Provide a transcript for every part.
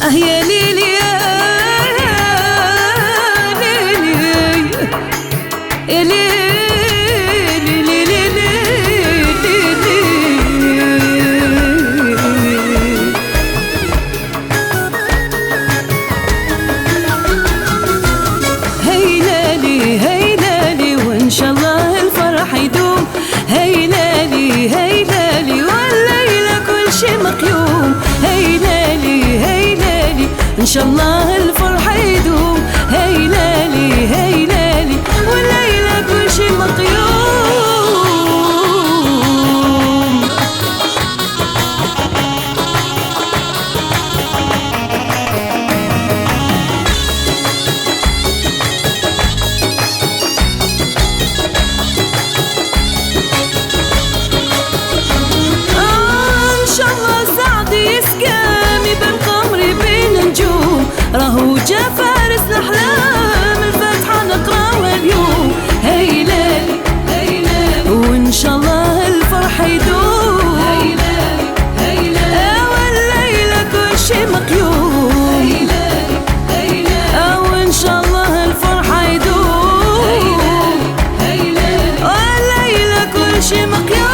يا ليلي يا ليلي يا ليلي ليلي هيلالي هيلالي وإن شاء الله الفرح يدوم. هيلالي هيلالي والليلة كل شي مقيوم. هيلالي هيلالي إن شاء الله الفرح يدوم. هيلالي هيلالي والليلة كل شي مقيوم. راهو جا فارس الأحلام الفاتحة نقراوها اليوم. هيلالي هيلالي وإن شاء الله الفرح يدوم. هيلالي هيلالي والليلة كل شي مقيوم. هيلالي هيلالي وإن شاء الله الفرح يدوم. هيلالي هيلالي والليلة كل شي مقيوم.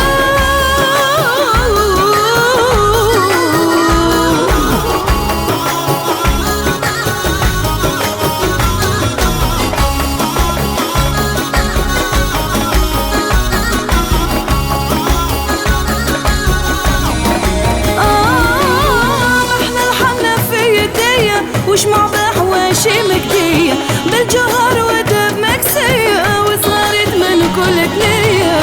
وش مع بحواشي مكدية بالجوهر ودب مكسية وصارت من كل كنية.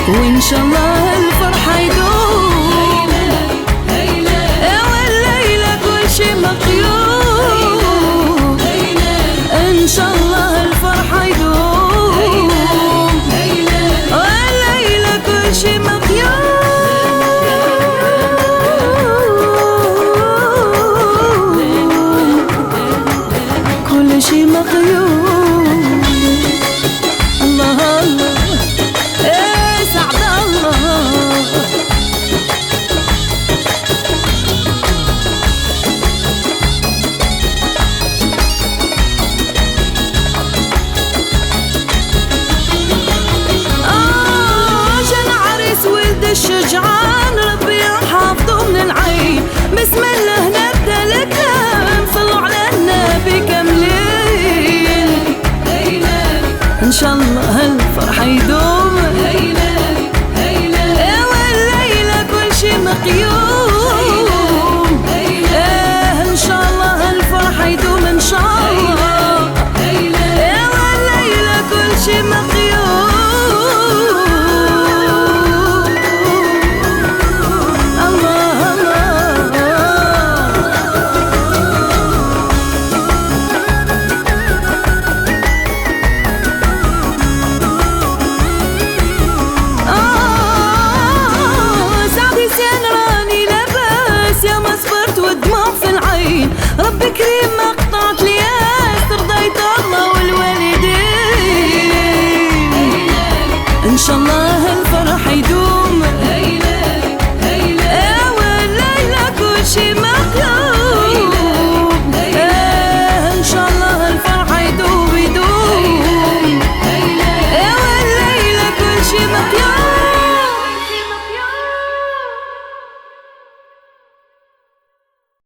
وإن شاء الله الفرحة يدوم. والليلة كل شي مقيوم. إن شاء الله الفرحة يدوم. والليلة كل شي مقيوم. كل شي مقيوم. الله الله ايه سعد الله. جا العريس ولد الشجعان ربي يحفظه من العين. بسم الله نبدا الكلام صلوا على النبي كاملين. إن شاء الله الفرح يدوم. هيلالي هيلالي والليلة كل شي مقيوم. إن شاء الله الفرح يدوم. إن شاء الله والليلة كل شي مقيوم. سعدي سين